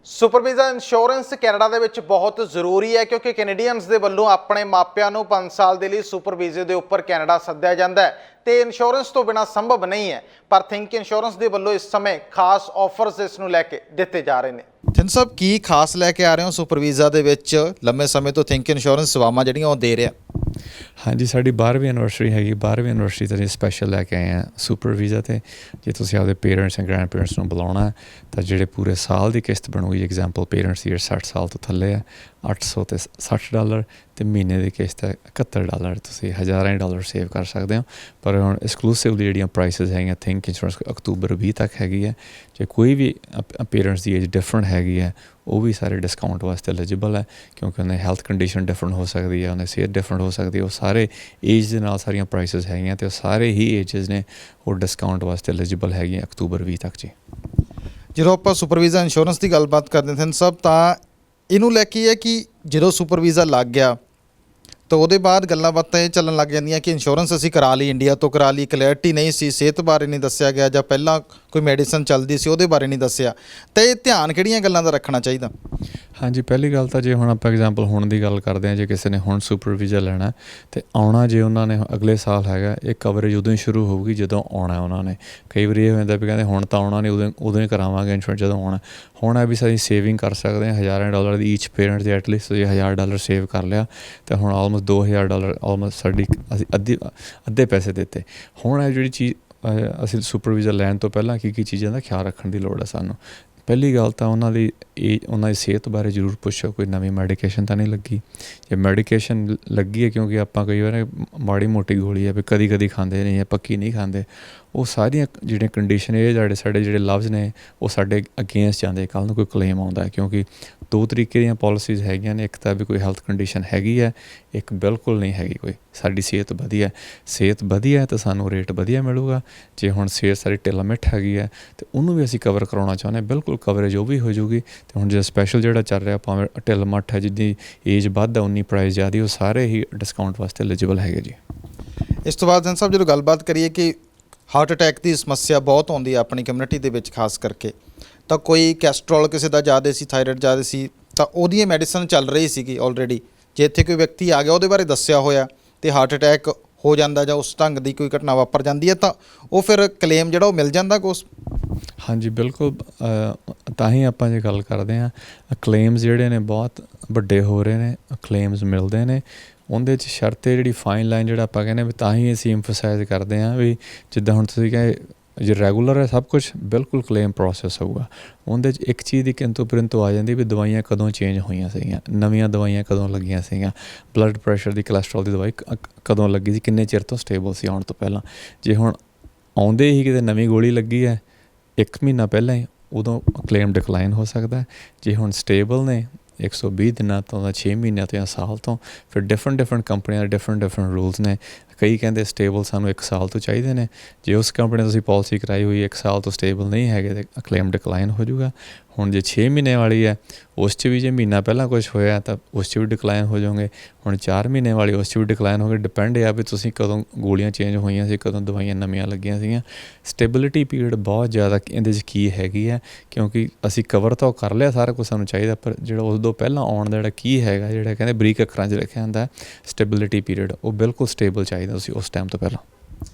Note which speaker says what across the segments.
Speaker 1: Super visa insurance Canada ਦੇ ਵਿੱਚ ਬਹੁਤ ਜ਼ਰੂਰੀ ਹੈ ਕਿਉਂਕਿ ਕੈਨੇਡੀਅਨਸ ਦੇ ਵੱਲੋਂ ਆਪਣੇ ਮਾਪਿਆਂ ਨੂੰ 5 ਸਾਲ ਦੇ ਲਈ ਸੁਪਰ ਵੀਜ਼ੇ ਦੇ ਉੱਪਰ ਕੈਨੇਡਾ ਸੱਦਿਆ ਜਾਂਦਾ ਹੈ ਤੇ ਇੰਸ਼ੋਰੈਂਸ ਤੋਂ ਬਿਨਾ ਸੰਭਵ ਨਹੀਂ ਹੈ। ਪਰ ਥਿੰਕ ਇੰਸ਼ੋਰੈਂਸ ਦੇ ਵੱਲੋਂ ਇਸ ਸਮੇਂ ਖਾਸ ਆਫਰਸ ਇਸ ਨੂੰ ਲੈ ਕੇ ਦਿੱਤੇ ਜਾ ਰਹੇ ਨੇ। ਥਿੰਕ ਸਾਹਿਬ ਕੀ ਖਾਸ ਲੈ ਕੇ ਆ ਰਹੇ ਹੋ ਸੁਪਰ ਵੀਜ਼ਾ ਦੇ ਵਿੱਚ? ਲੰਮੇ ਸਮੇਂ ਤੋਂ ਥਿੰਕ ਇੰਸ਼ੋਰੈਂਸ ਸੇਵਾਵਾਂ ਜਿਹੜੀਆਂ ਉਹ ਦੇ ਰਿਹਾ।
Speaker 2: ਹਾਂਜੀ, ਸਾਡੀ 12ਵੀਂ ਐਨਵਰਸਰੀ ਹੈਗੀ। 12ਵੀਂ ਐਨਵਰਸਰੀ 'ਤੇ ਅਸੀਂ ਸਪੈਸ਼ਲ ਲੈ ਕੇ ਆਏ ਹਾਂ ਸੁਪਰ ਵੀਜ਼ਾ 'ਤੇ। ਜੇ ਤੁਸੀਂ ਆਪਦੇ ਪੇਰੈਂਟਸ ਜਾਂ ਗ੍ਰੈਂਡ ਪੇਰੈਂਟਸ ਨੂੰ ਬੁਲਾਉਣਾ ਤਾਂ ਜਿਹੜੇ ਪੂਰੇ ਸਾਲ ਦੀ ਕਿਸ਼ਤ ਬਣੂਗੀ, ਐਗਜ਼ਾਮਪਲ ਪੇਰੈਂਟਸ ਦੀ 60 ਸਾਲ ਤੋਂ ਥੱਲੇ ਹੈ $860 ਅਤੇ ਮਹੀਨੇ ਦੀ ਕਿਸ਼ਤ ਹੈ $71। ਤੁਸੀਂ ਹਜ਼ਾਰਾਂ ਹੀ ਡਾਲਰ ਸੇਵ ਕਰ ਸਕਦੇ ਹੋ। ਪਰ ਹੁਣ ਐਕਸਕਲੂਸਿਵਲੀ ਜਿਹੜੀਆਂ ਪ੍ਰਾਈਸਿਸ ਹੈਗੀਆਂ ਥਿੰਕ ਇੰਸ਼ੋਰੈਂਸ ਅਕਤੂਬਰ 20 ਤੱਕ ਹੈਗੀ ਹੈ। ਜੇ ਕੋਈ ਵੀ ਪੇਰੈਂਟਸ ਦੀ ਏਜ ਡਿਫਰੈਂਟ ਹੈਗੀ ਹੈ ਉਹ ਵੀ ਸਾਰੇ ਡਿਸਕਾਊਂਟ ਵਾਸਤੇ ਐਲੀਜੀਬਲ ਹੈ, ਕਿਉਂਕਿ ਉਹਨੇ ਹੈਲਥ ਕੰਡੀਸ਼ਨ ਡਿਫਰੈਂਟ ਹੋ ਸਕਦੀ ਹੈ, ਉਹਨੇ ਸਿਹਤ ਡਿਫਰੈਂਟ ਹੋ ਸਕਦੀ ਹੈ। ਉਹ ਸਾਰੇ ਏਜ ਦੇ ਨਾਲ ਸਾਰੀਆਂ ਪ੍ਰਾਈਸਿਸ ਹੈਗੀਆਂ ਅਤੇ ਉਹ ਸਾਰੇ ਹੀ ਏਜਸ ਨੇ ਉਹ ਡਿਸਕਾਊਂਟ ਵਾਸਤੇ ਐਲੀਜੀਬਲ ਹੈਗੀਆਂ ਅਕਤੂਬਰ 20 ਤੱਕ ਜੀ।
Speaker 1: ਜਦੋਂ ਆਪਾਂ ਸੁਪਰ ਵੀਜ਼ਾ ਇੰਸ਼ੋਰੈਂਸ ਦੀ ਗੱਲਬਾਤ ਕਰਦੇ ਹਾਂ ਸਭ, ਤਾਂ ਇਹਨੂੰ ਲੈ ਕੇ ਹੈ ਕਿ ਜਦੋਂ ਸੁਪਰ ਵੀਜ਼ਾ ਲੱਗ ਗਿਆ ਤਾਂ ਉਹਦੇ ਬਾਅਦ ਗੱਲਾਂ ਬਾਤਾਂ ਇਹ ਚੱਲਣ ਲੱਗ ਜਾਂਦੀਆਂ ਕਿ ਇੰਸ਼ੋਰੈਂਸ ਅਸੀਂ ਕਰਾ ਲਈ, ਇੰਡੀਆ ਤੋਂ ਕਰਾ ਲਈ, ਕਲੈਰਿਟੀ ਨਹੀਂ ਸੀ, ਸਿਹਤ ਬਾਰੇ ਨਹੀਂ ਦੱਸਿਆ ਗਿਆ, ਜਾਂ ਪਹਿਲਾਂ ਕੋਈ ਮੈਡੀਸਨ ਚੱਲਦੀ ਸੀ ਉਹਦੇ ਬਾਰੇ ਨਹੀਂ ਦੱਸਿਆ। ਤਾਂ ਇਹ ਧਿਆਨ ਕਿਹੜੀਆਂ ਗੱਲਾਂ ਦਾ ਰੱਖਣਾ ਚਾਹੀਦਾ?
Speaker 2: ਹਾਂਜੀ, ਪਹਿਲੀ ਗੱਲ ਤਾਂ ਜੇ ਹੁਣ ਆਪਾਂ ਐਗਜ਼ਾਮਪਲ ਹੁਣ ਦੀ ਗੱਲ ਕਰਦੇ ਹਾਂ, ਜੇ ਕਿਸੇ ਨੇ ਹੁਣ ਸੁਪਰ ਵੀਜ਼ਾ ਲੈਣਾ ਅਤੇ ਆਉਣਾ, ਜੇ ਉਹਨਾਂ ਨੇ ਅਗਲੇ ਸਾਲ ਹੈਗਾ, ਇਹ ਕਵਰੇਜ ਉਦੋਂ ਹੀ ਸ਼ੁਰੂ ਹੋਊਗੀ ਜਦੋਂ ਆਉਣਾ ਉਹਨਾਂ ਨੇ। ਕਈ ਵਾਰੀ ਇਹ ਹੋ ਜਾਂਦਾ ਵੀ ਕਹਿੰਦੇ ਹੁਣ ਤਾਂ ਆਉਣਾ ਨਹੀਂ, ਉਦੋਂ ਹੀ ਕਰਾਵਾਂਗੇ ਇੰਸ਼ੋਰੈਂਸ ਜਦੋਂ ਆਉਣਾ। ਹੁਣ ਇਹ ਵੀ ਅਸੀਂ ਸੇਵਿੰਗ ਕਰ ਸਕਦੇ ਹਾਂ ਹਜ਼ਾਰਾਂ ਡਾਲਰ ਦੀ ਈਚ ਪੇਰੈਂਟ ਦੀ। ਐਟਲੀਸਟ ਤੁਸੀਂ $1000 ਸੇਵ ਕਰ ਲਿਆ ਅਤੇ ਹੁਣ ਆਲਮੋਸਟ $2000 ਆਲਮੋਸਟ ਸਾਡੀ ਅਸੀਂ ਅੱਧੇ ਪੈਸੇ ਦਿੱਤੇ। ਹੁਣ ਇਹ ਜਿਹੜੀ ਚੀਜ਼ ਅਸੀਂ ਸੁਪਰ ਵੀਜ਼ਾ ਲੈਣ ਤੋਂ ਪਹਿਲਾਂ ਕੀ ਚੀਜ਼ਾਂ ਦਾ ਖਿਆਲ ਰੱਖਣ ਦੀ ਲੋੜ ਹੈ ਸਾਨੂੰ। ਪਹਿਲੀ ਗੱਲ ਤਾਂ ਉਹਨਾਂ ਦੀ ਸਿਹਤ ਬਾਰੇ ਜ਼ਰੂਰ ਪੁੱਛੋ, ਕੋਈ ਨਵੀਂ ਮੈਡੀਕੇਸ਼ਨ ਤਾਂ ਨਹੀਂ ਲੱਗੀ। ਜੇ ਮੈਡੀਕੇਸ਼ਨ ਲੱਗੀ ਹੈ, ਕਿਉਂਕਿ ਆਪਾਂ ਕਈ ਵਾਰ ਮਾੜੀ ਮੋਟੀ ਗੋਲੀ ਹੈ ਵੀ ਕਦੀ ਕਦੀ ਖਾਂਦੇ ਨਹੀਂ, ਪੱਕੀ ਨਹੀਂ ਖਾਂਦੇ, ਉਹ ਸਾਰੀਆਂ ਜਿਹੜੀਆਂ ਕੰਡੀਸ਼ਨ ਇਹ ਸਾਡੇ ਜਿਹੜੇ ਲਫ਼ਜ਼ ਨੇ ਉਹ ਸਾਡੇ ਅਗੇਂਸਟ ਜਾਂਦੇ ਕੱਲ੍ਹ ਨੂੰ ਕੋਈ ਕਲੇਮ ਆਉਂਦਾ ਹੈ। ਕਿਉਂਕਿ ਦੋ ਤਰੀਕੇ ਦੀਆਂ ਪੋਲਿਸੀਜ਼ ਹੈਗੀਆਂ ਨੇ, ਇੱਕ ਤਾਂ ਵੀ ਕੋਈ ਹੈਲਥ ਕੰਡੀਸ਼ਨ ਹੈਗੀ ਹੈ, ਇੱਕ ਬਿਲਕੁਲ ਨਹੀਂ ਹੈਗੀ ਕੋਈ। ਸਾਡੀ ਸਿਹਤ ਵਧੀਆ ਹੈ ਤਾਂ ਸਾਨੂੰ ਰੇਟ ਵਧੀਆ ਮਿਲੂਗਾ। ਜੇ ਹੁਣ ਸਿਹਤ ਸਾਡੀ ਢਿੱਲ ਮਿੱਠ ਹੈਗੀ ਹੈ ਅਤੇ ਉਹਨੂੰ ਵੀ ਅਸੀਂ ਕਵਰ ਕਰਾਉਣਾ ਚਾਹੁੰਦੇ ਹਾਂ, ਬਿਲਕੁਲ ਕਵਰੇਜ ਉਹ ਵੀ ਹੋ ਜਾਊਗੀ। ਅਤੇ ਹੁਣ ਜਿਹੜਾ ਸਪੈਸ਼ਲ ਜਿਹੜਾ ਚੱਲ ਰਿਹਾ, ਭਾਵੇਂ ਢਿੱਲ ਮੱਠ ਹੈ, ਜਿੰਨੀ ਏਜ ਵੱਧ ਹੈ ਉਨੀ ਪ੍ਰਾਈਸ ਜ਼ਿਆਦਾ, ਉਹ ਸਾਰੇ ਹੀ ਡਿਸਕਾਊਂਟ ਵਾਸਤੇ ਐਲੀਜੀਬਲ ਹੈਗੇ ਜੀ।
Speaker 1: ਇਸ ਤੋਂ ਬਾਅਦ ਜਨ ਸਾਹਿਬ ਜਦੋਂ ਗੱਲਬਾਤ ਕਰੀਏ ਕਿ ਹਾਰਟ ਅਟੈਕ ਦੀ ਸਮੱਸਿਆ ਬਹੁਤ ਆਉਂਦੀ ਹੈ ਆਪਣੀ ਕਮਿਊਨਿਟੀ ਦੇ ਵਿੱਚ ਖਾਸ ਕਰਕੇ, ਤਾਂ ਕੋਈ ਕੈਸਟਰੋਲ ਕਿਸੇ ਦਾ ਜ਼ਿਆਦਾ ਸੀ, ਥਾਇਰਾਇਡ ਜ਼ਿਆਦਾ ਸੀ, ਤਾਂ ਉਹਦੀਆਂ ਮੈਡੀਸਨ ਚੱਲ ਰਹੀ ਸੀਗੀ ਆਲਰੇਡੀ। ਜੇ ਇੱਥੇ ਕੋਈ ਵਿਅਕਤੀ ਆ ਗਿਆ ਉਹਦੇ ਬਾਰੇ ਦੱਸਿਆ ਹੋਇਆ ਅਤੇ ਹਾਰਟ ਅਟੈਕ ਹੋ ਜਾਂਦਾ ਜਾਂ ਉਸ ਢੰਗ ਦੀ ਕੋਈ ਘਟਨਾ ਵਾਪਰ ਜਾਂਦੀ ਹੈ, ਤਾਂ ਉਹ ਫਿਰ ਕਲੇਮ ਜਿਹੜਾ ਉਹ ਮਿਲ ਜਾਂਦਾ ਕੁਛ?
Speaker 2: ਹਾਂਜੀ, ਬਿਲਕੁਲ। ਤਾਂ ਹੀ ਆਪਾਂ ਜੇ ਗੱਲ ਕਰਦੇ ਹਾਂ, ਕਲੇਮਸ ਜਿਹੜੇ ਨੇ ਬਹੁਤ ਵੱਡੇ ਹੋ ਰਹੇ ਨੇ, ਕਲੇਮਸ ਮਿਲਦੇ ਨੇ। ਉਹਦੇ 'ਚ ਸ਼ਰਤ ਜਿਹੜੀ ਫਾਈਨ ਲਾਈਨ ਜਿਹੜਾ ਆਪਾਂ ਕਹਿੰਦੇ ਵੀ, ਤਾਂ ਹੀ ਅਸੀਂ ਐਮਫਸਾਈਜ਼ ਕਰਦੇ ਹਾਂ ਵੀ ਜਿੱਦਾਂ ਹੁਣ ਤੁਸੀਂ ਕਹੇ ਜੇ ਰੈਗੂਲਰ ਹੈ ਸਭ ਕੁਛ, ਬਿਲਕੁਲ ਕਲੇਮ ਪ੍ਰੋਸੈਸ ਹੋਊਗਾ। ਉਹਦੇ 'ਚ ਇੱਕ ਚੀਜ਼ ਦੀ ਕਿੰਤੂ ਪਰੰਤੂ ਆ ਜਾਂਦੀ ਵੀ ਦਵਾਈਆਂ ਕਦੋਂ ਚੇਂਜ ਹੋਈਆਂ ਸੀਗੀਆਂ, ਨਵੀਆਂ ਦਵਾਈਆਂ ਕਦੋਂ ਲੱਗੀਆਂ ਸੀਗੀਆਂ, ਬਲੱਡ ਪ੍ਰੈਸ਼ਰ ਦੀ, ਕੋਲੈਸਟਰੋਲ ਦੀ ਦਵਾਈ ਕਦੋਂ ਲੱਗੀ ਸੀ, ਕਿੰਨੇ ਚਿਰ ਤੋਂ ਸਟੇਬਲ ਸੀ ਆਉਣ ਤੋਂ ਪਹਿਲਾਂ। ਜੇ ਹੁਣ ਆਉਂਦੇ ਹੀ ਕਿਤੇ ਨਵੀਂ ਗੋਲੀ ਲੱਗੀ ਹੈ 1 ਮਹੀਨਾ ਪਹਿਲਾਂ ਹੀ, ਉਦੋਂ ਕਲੇਮ ਡਿਕਲਾਈਨ ਹੋ ਸਕਦਾ। ਜੇ ਹੁਣ ਸਟੇਬਲ ਨੇ 120 ਦਿਨਾਂ ਤੋਂ ਜਾਂ 6 ਮਹੀਨਿਆਂ ਤੋਂ ਜਾਂ ਸਾਲ ਤੋਂ, ਫਿਰ ਡਿਫਰੈਂਟ ਕੰਪਨੀਆਂ ਦੇ ਡਿਫਰੈਂਟ ਰੂਲਸ ਨੇ। ਕਈ ਕਹਿੰਦੇ ਸਟੇਬਲ ਸਾਨੂੰ 1 ਸਾਲ ਤੋਂ ਚਾਹੀਦੇ ਨੇ। ਜੇ ਉਸ ਕੰਪਨੀ ਤੁਸੀਂ ਪਾਲਿਸੀ ਕਰਾਈ ਹੋਈ 1 ਸਾਲ ਤੋਂ ਸਟੇਬਲ ਨਹੀਂ ਹੈਗੇ ਤਾਂ ਕਲੇਮ ਡਿਕਲਾਈਨ ਹੋ ਜਾਊਗਾ। ਹੁਣ ਜੇ 6 ਮਹੀਨੇ ਵਾਲੀ ਹੈ, ਉਸ 'ਚ ਵੀ ਜੇ ਮਹੀਨਾ ਪਹਿਲਾਂ ਕੁਛ ਹੋਇਆ ਤਾਂ ਉਸ 'ਚ ਵੀ ਡਿਕਲਾਈਨ ਹੋ ਜਾਓਗੇ। ਹੁਣ 4 ਮਹੀਨੇ ਵਾਲੀ, ਉਸ 'ਚ ਵੀ ਡਿਕਲਾਈਨ ਹੋ ਗਏ। ਡਿਪੈਂਡ ਆ ਵੀ ਤੁਸੀਂ ਕਦੋਂ ਗੋਲੀਆਂ ਚੇਂਜ ਹੋਈਆਂ ਸੀ, ਕਦੋਂ ਦਵਾਈਆਂ ਨਵੀਆਂ ਲੱਗੀਆਂ ਸੀਗੀਆਂ। ਸਟੇਬਿਲਿਟੀ ਪੀਰੀਅਡ ਬਹੁਤ ਜ਼ਿਆਦਾ ਇਹਦੇ 'ਚ ਕੀ ਹੈਗੀ ਹੈ, ਕਿਉਂਕਿ ਅਸੀਂ ਕਵਰ ਤਾਂ ਕਰ ਲਿਆ ਸਾਰਾ ਕੁਛ ਸਾਨੂੰ ਚਾਹੀਦਾ, ਪਰ ਜਿਹੜਾ ਉਸ ਤੋਂ ਪਹਿਲਾਂ ਆਉਣ ਦਾ ਜਿਹੜਾ ਕੀ ਹੈਗਾ, ਜਿਹੜਾ ਕਹਿੰਦੇ ਬਰੀਕ ਅੱਖਰਾਂ 'ਚ ਲਿਖਿਆ ਹੁੰਦਾ ਸਟੇਬਿਲਿਟੀ ਪੀਰੀਅਡ, ਉਹ ਬਿਲਕੁਲ ਸਟੇਬਲ ਚਾਹੀਦਾ ਤੁਸੀਂ ਉਸ ਟਾਈਮ ਤੋਂ ਪਹਿਲਾਂ।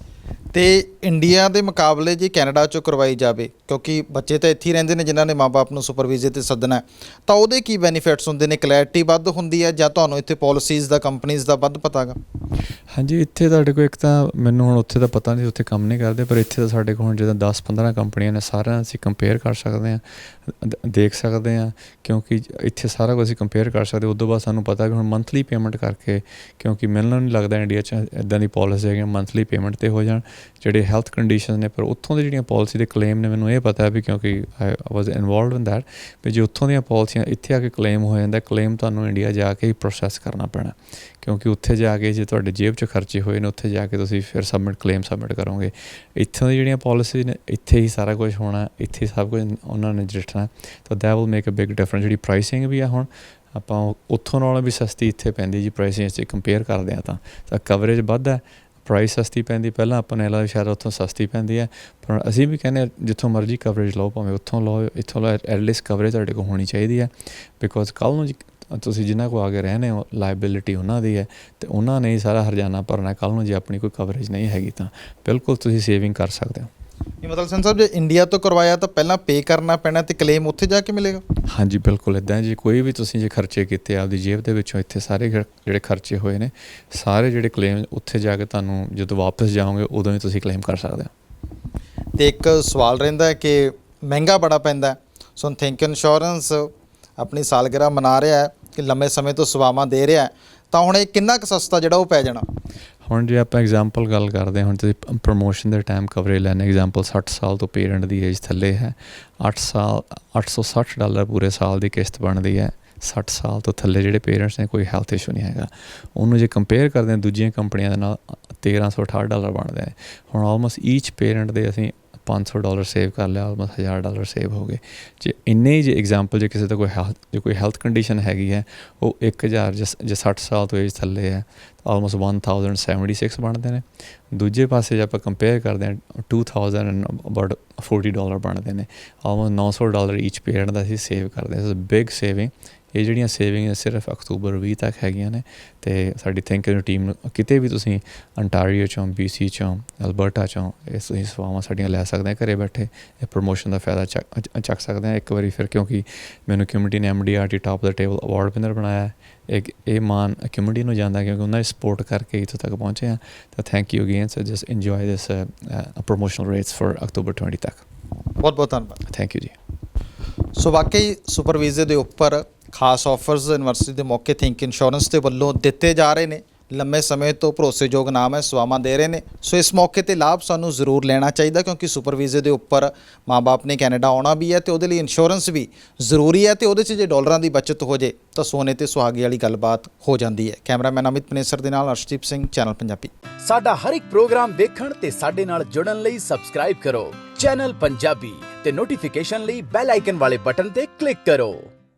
Speaker 1: ਅਤੇ ਇੰਡੀਆ ਦੇ ਮੁਕਾਬਲੇ ਜੇ ਕੈਨੇਡਾ 'ਚੋਂ ਕਰਵਾਈ ਜਾਵੇ, ਕਿਉਂਕਿ ਬੱਚੇ ਤਾਂ ਇੱਥੇ ਹੀ ਰਹਿੰਦੇ ਨੇ ਜਿਨ੍ਹਾਂ ਨੇ ਮਾਂ ਬਾਪ ਨੂੰ ਸੁਪਰ ਵੀਜ਼ੇ 'ਤੇ ਸੱਦਣਾ, ਤਾਂ ਉਹਦੇ ਕੀ ਬੈਨੀਫਿਟਸ ਹੁੰਦੇ ਨੇ? ਕਲੈਰਿਟੀ ਵੱਧ ਹੁੰਦੀ ਹੈ ਜਾਂ ਤੁਹਾਨੂੰ ਇੱਥੇ ਪੋਲਿਸੀਜ਼ ਦਾ, ਕੰਪਨੀਜ਼ ਦਾ ਵੱਧ ਪਤਾ ਗਾ?
Speaker 2: ਹਾਂਜੀ, ਇੱਥੇ ਤੁਹਾਡੇ ਕੋਲ ਇੱਕ ਤਾਂ ਮੈਨੂੰ ਹੁਣ ਉੱਥੇ ਦਾ ਪਤਾ ਨਹੀਂ, ਉੱਥੇ ਕੰਮ ਨਹੀਂ ਕਰਦੇ, ਪਰ ਇੱਥੇ ਤਾਂ ਸਾਡੇ ਕੋਲ ਹੁਣ ਜਿੱਦਾਂ 10-15 ਕੰਪਨੀਆਂ ਨੇ, ਸਾਰਿਆਂ ਅਸੀਂ ਕੰਪੇਅਰ ਕਰ ਸਕਦੇ ਹਾਂ, ਦੇਖ ਸਕਦੇ ਹਾਂ। ਕਿਉਂਕਿ ਇੱਥੇ ਸਾਰਾ ਕੁਝ ਅਸੀਂ ਕੰਪੇਅਰ ਕਰ ਸਕਦੇ। ਉਸ ਤੋਂ ਬਾਅਦ ਸਾਨੂੰ ਪਤਾ ਵੀ ਹੁਣ ਮੰਥਲੀ ਪੇਮੈਂਟ ਕਰਕੇ, ਕਿਉਂਕਿ ਮੈਨੂੰ ਨਹੀਂ ਲੱਗਦਾ ਇੰਡੀਆ 'ਚ ਇੱਦਾਂ ਦੀ ਪੋਲਿਸੀ ਹੈਗੀ ਮੰਥਲੀ ਪੇਮੈਂਟ 'ਤੇ ਹੋ ਜਾਣ ਜਿਹੜੇ ਹੈਲਥ ਕੰਡੀਸ਼ਨ ਨੇ। ਪਰ ਉੱਥੋਂ ਦੀ ਜਿਹੜੀਆਂ ਪੋਲਿਸੀ ਦੇ ਕਲੇਮ ਨੇ, ਮੈਨੂੰ ਇਹ ਪਤਾ ਵੀ ਕਿਉਂਕਿ ਆਈ ਵਾਜ਼ ਇਨਵੋਲਵਡ ਇਨ ਦੈਟ, ਵੀ ਜੇ ਉੱਥੋਂ ਦੀਆਂ ਪੋਲਿਸੀਆਂ ਇੱਥੇ ਆ ਕੇ ਕਲੇਮ ਹੋ ਜਾਂਦਾ, ਕਲੇਮ ਤੁਹਾਨੂੰ ਇੰਡੀਆ ਜਾ ਕੇ ਹੀ ਪ੍ਰੋਸੈਸ ਕਰਨਾ ਪੈਣਾ। ਕਿਉਂਕਿ ਉੱਥੇ ਜਾ ਕੇ ਜੇ ਤੁਹਾਡੇ ਜੇਬ 'ਚ ਖਰਚੇ ਹੋਏ ਨੇ, ਉੱਥੇ ਜਾ ਕੇ ਤੁਸੀਂ ਫਿਰ ਕਲੇਮ ਸਬਮਿਟ ਕਰੋਗੇ। ਇੱਥੋਂ ਦੀ ਜਿਹੜੀਆਂ ਪੋਲਿਸੀ ਨੇ, ਇੱਥੇ ਹੀ ਸਾਰਾ ਕੁਝ ਹੋਣਾ, ਇੱਥੇ ਸਭ ਕੁਝ ਉਹਨਾਂ ਨੇ ਨਜਿੱਠਣਾ, ਤਾਂ that will make a big difference. ਜਿਹੜੀ ਪ੍ਰਾਈਸਿੰਗ ਵੀ ਆ ਹੁਣ ਆਪਾਂ ਉੱਥੋਂ ਨਾਲੋਂ ਵੀ ਸਸਤੀ ਇੱਥੇ ਪੈਂਦੀ ਜੀ ਪ੍ਰਾਈਸਿੰਗ 'ਚ ਕੰਪੇਅਰ ਕਰਦੇ ਹਾਂ ਤਾਂ ਕਵਰੇਜ ਵੱਧ ਹੈ, ਪ੍ਰਾਈਸ ਸਸਤੀ ਪੈਂਦੀ, ਪਹਿਲਾਂ ਆਪਾਂ ਨੂੰ ਲੱਗਦਾ ਸ਼ਾਇਦ ਉੱਥੋਂ ਸਸਤੀ ਪੈਂਦੀ ਹੈ, ਪਰ ਅਸੀਂ ਵੀ ਕਹਿੰਦੇ ਹਾਂ ਜਿੱਥੋਂ ਮਰਜ਼ੀ ਕਵਰੇਜ ਲਓ, ਭਾਵੇਂ ਉੱਥੋਂ ਲਓ ਇੱਥੋਂ ਲਓ, ਐਟਲੀਸਟ ਕਵਰੇਜ ਤੁਹਾਡੇ ਕੋਲ ਹੋਣੀ ਚਾਹੀਦੀ ਹੈ। ਬਿਕੋਜ਼ ਕੱਲ੍ਹ ਨੂੰ ਤੁਸੀਂ ਜਿਨ੍ਹਾਂ ਕੋਲ ਆ ਕੇ ਰਹਿੰਦੇ ਹੋ ਲਾਇਬਿਲਿਟੀ ਉਹਨਾਂ ਦੀ ਹੈ, ਅਤੇ ਉਹਨਾਂ ਨੇ ਹੀ ਸਾਰਾ ਹਰਜਾਨਾ ਭਰਨਾ ਕੱਲ੍ਹ ਨੂੰ ਜੇ ਆਪਣੀ ਕੋਈ ਕਵਰੇਜ ਨਹੀਂ ਹੈਗੀ ਤਾਂ ਬਿਲਕੁਲ ਤੁਸੀਂ ਸੇਵਿੰਗ ਕਰ ਸਕਦੇ ਹੋ।
Speaker 1: ਇਹ ਮਤਲਬ ਸੰਤ ਸਾਹਿਬ ਜੇ ਇੰਡੀਆ ਤੋਂ ਕਰਵਾਇਆ ਤਾਂ ਪਹਿਲਾਂ ਪੇ ਕਰਨਾ ਪੈਣਾ ਅਤੇ ਕਲੇਮ ਉੱਥੇ ਜਾ ਕੇ ਮਿਲੇਗਾ?
Speaker 2: ਹਾਂਜੀ ਬਿਲਕੁਲ ਇੱਦਾਂ ਜੀ, ਕੋਈ ਵੀ ਤੁਸੀਂ ਜੇ ਖਰਚੇ ਕੀਤੇ ਆਪਦੀ ਜੇਬ ਦੇ ਵਿੱਚੋਂ, ਇੱਥੇ ਸਾਰੇ ਜਿਹੜੇ ਖਰਚੇ ਹੋਏ ਨੇ ਸਾਰੇ ਜਿਹੜੇ ਕਲੇਮ ਉੱਥੇ ਜਾ ਕੇ ਤੁਹਾਨੂੰ ਜਦੋਂ ਵਾਪਸ ਜਾਓਗੇ ਉਦੋਂ ਹੀ ਤੁਸੀਂ ਕਲੇਮ ਕਰ ਸਕਦੇ ਹੋ।
Speaker 1: ਅਤੇ ਇੱਕ ਸਵਾਲ ਰਹਿੰਦਾ ਹੈ ਕਿ ਮਹਿੰਗਾ ਬੜਾ ਪੈਂਦਾ, ਸੋ ਥਿੰਕ ਇੰਸ਼ੋਰੈਂਸ ਆਪਣੀ ਸਾਲਗਿਰਾ ਮਨਾ ਰਿਹਾ ਹੈ ਕਿ ਲੰਮੇ ਸਮੇਂ ਤੋਂ ਸੇਵਾਵਾਂ ਦੇ ਰਿਹਾ, ਤਾਂ ਹੁਣ ਇਹ ਕਿੰਨਾ ਕੁ ਸਸਤਾ ਜਿਹੜਾ ਉਹ ਪੈ ਜਾਣਾ?
Speaker 2: ਹੁਣ ਜੇ ਆਪਾਂ ਐਗਜ਼ਾਮਪਲ ਗੱਲ ਕਰਦੇ ਹਾਂ, ਹੁਣ ਤੁਸੀਂ ਪ੍ਰਮੋਸ਼ਨ ਦੇ ਟਾਈਮ ਕਵਰੇਜ ਲੈਣੇ, ਐਗਜ਼ਾਮਪਲ 60 ਸਾਲ ਤੋਂ ਪੇਰੈਂਟ ਦੀ ਏਜ ਥੱਲੇ ਹੈ, 860 ਡਾਲਰ ਪੂਰੇ ਸਾਲ ਦੀ ਕਿਸ਼ਤ ਬਣਦੀ ਹੈ। 60 ਸਾਲ ਤੋਂ ਥੱਲੇ ਜਿਹੜੇ ਪੇਰੈਂਟਸ ਨੇ ਕੋਈ ਹੈਲਥ ਇਸ਼ੂ ਨਹੀਂ ਹੈਗਾ, ਉਹਨੂੰ ਜੇ ਕੰਪੇਅਰ ਕਰਦੇ ਹਾਂ ਦੂਜੀਆਂ ਕੰਪਨੀਆਂ ਦੇ ਨਾਲ, 1368 ਡਾਲਰ ਬਣਦੇ ਨੇ। ਹੁਣ ਆਲਮੋਸਟ ਈਚ ਪੇਰੈਂਟ ਦੇ ਅਸੀਂ $500 ਸੇਵ ਕਰ ਲਿਆ, ਆਲਮੋਸਟ $1000 ਸੇਵ ਹੋ ਗਏ। ਜੇ ਇੰਨੇ ਜੇ ਐਗਜ਼ਾਮਪਲ ਜੇ ਕਿਸੇ ਦਾ ਕੋਈ ਹੈਲਥ ਕੰਡੀਸ਼ਨ ਹੈਗੀ ਹੈ, ਉਹ 1000 ਜੇ 60 ਸਾਲ ਤੋਂ ਏਜ ਥੱਲੇ ਹੈ ਆਲਮੋਸਟ 1076 ਬਣਦੇ ਨੇ। ਦੂਜੇ ਪਾਸੇ ਜੇ ਆਪਾਂ ਕੰਪੇਅਰ ਕਰਦੇ ਹਾਂ 2000 ਅਬਾਊਟ $40 ਬਣਦੇ ਨੇ, ਆਲਮੋਸਟ $900 ਈਚ ਪੇਰੈਂਟ ਦਾ ਅਸੀਂ ਸੇਵ ਕਰਦੇ ਹਾਂ। Big saving. ਇਹ ਜਿਹੜੀਆਂ ਸੇਵਿੰਗ ਸਿਰਫ ਅਕਤੂਬਰ 20 ਤੱਕ ਹੈਗੀਆਂ ਨੇ, ਅਤੇ ਸਾਡੀ ਥਿੰਕਿੰਗ ਟੀਮ ਨੂੰ ਕਿਤੇ ਵੀ ਤੁਸੀਂ ਅੰਟਾਰੀਓ ਚੋਂ, BC ਚੋਂ, ਅਲਬਰਟਾ ਚੋਂ ਇਹ ਤੁਸੀਂ ਸੇਵਾਵਾਂ ਸਾਡੀਆਂ ਲੈ ਸਕਦੇ ਆ ਘਰੇ ਬੈਠੇ। ਇਹ ਪ੍ਰਮੋਸ਼ਨ ਦਾ ਫਾਇਦਾ ਚੱਕ ਸਕਦੇ ਹਾਂ ਇੱਕ ਵਾਰੀ ਫਿਰ, ਕਿਉਂਕਿ ਮੈਨੂੰ ਕਮਿਊਨਿਟੀ ਨੇ MDRT ਟਾਪ ਦਾ ਟੇਬਲ ਅਵਾਰਡ ਵਿਨਰ ਬਣਾਇਆ। ਇਹ ਮਾਣ ਕਮਿਊਨਿਟੀ ਨੂੰ ਜਾਂਦਾ ਕਿਉਂਕਿ ਉਹਨਾਂ ਦੀ ਸਪੋਰਟ ਕਰਕੇ ਇੱਥੋਂ ਤੱਕ ਪਹੁੰਚੇ ਹਾਂ। ਤਾਂ thank you again sir, just enjoy this promotional rates for October 20 ਤੱਕ।
Speaker 1: ਬਹੁਤ ਬਹੁਤ ਧੰਨਵਾਦ।
Speaker 2: ਥੈਂਕ ਯੂ ਜੀ।
Speaker 1: ਸੋ ਵਾਕਈ ਸੁਪਰ ਵੀਜ਼ੇ ਦੇ ਉੱਪਰ ਖਾਸ ਆਫਰਸ ਯੂਨੀਵਰਸਿਟੀ ਦੇ ਮੌਕੇ ਥਿੰਕ ਇੰਸ਼ੋਰੈਂਸ ਦੇ ਵੱਲੋਂ ਦਿੱਤੇ ਜਾ ਰਹੇ ਨੇ। ਲੰਮੇ ਸਮੇਂ ਤੋਂ ਭਰੋਸੇਯੋਗ ਨਾਮ ਹੈ, ਸੇਵਾਵਾਂ ਦੇ ਰਹੇ ਨੇ। ਸੋ ਇਸ ਮੌਕੇ 'ਤੇ ਲਾਭ ਸਾਨੂੰ ਜ਼ਰੂਰ ਲੈਣਾ ਚਾਹੀਦਾ, ਕਿਉਂਕਿ ਸੁਪਰ ਵੀਜ਼ੇ ਦੇ ਉੱਪਰ ਮਾਂ-ਬਾਪ ਨੇ ਕੈਨੇਡਾ ਆਉਣਾ ਵੀ ਹੈ ਅਤੇ ਉਹਦੇ ਲਈ ਇੰਸ਼ੋਰੈਂਸ ਵੀ ਜ਼ਰੂਰੀ ਹੈ, ਅਤੇ ਉਹਦੇ 'ਚ ਜੇ ਡਾਲਰਾਂ ਦੀ ਬਚਤ ਹੋ ਜੇ ਤਾਂ ਸੋਨੇ 'ਤੇ ਸੁਹਾਗੇ ਵਾਲੀ ਗੱਲਬਾਤ ਹੋ ਜਾਂਦੀ ਹੈ। ਕੈਮਰਾਮੈਨ ਅਮਿਤ ਪਨੇਸਰ ਦੇ ਨਾਲ ਅਰਸ਼ਦੀਪ ਸਿੰਘ, ਚੈਨਲ ਪੰਜਾਬੀ।
Speaker 3: ਸਾਡਾ ਹਰ ਇੱਕ ਪ੍ਰੋਗਰਾਮ ਦੇਖਣ ਤੇ ਸਾਡੇ ਨਾਲ ਜੁੜਨ ਲਈ ਸਬਸਕ੍ਰਾਈਬ ਕਰੋ ਚੈਨਲ ਪੰਜਾਬੀ ਤੇ ਨੋਟੀਫਿਕੇਸ਼ਨ ਲਈ ਬੈਲ ਆਈਕਨ ਵਾਲੇ ਬਟਨ ਤੇ ਕਲਿੱਕ ਕਰੋ।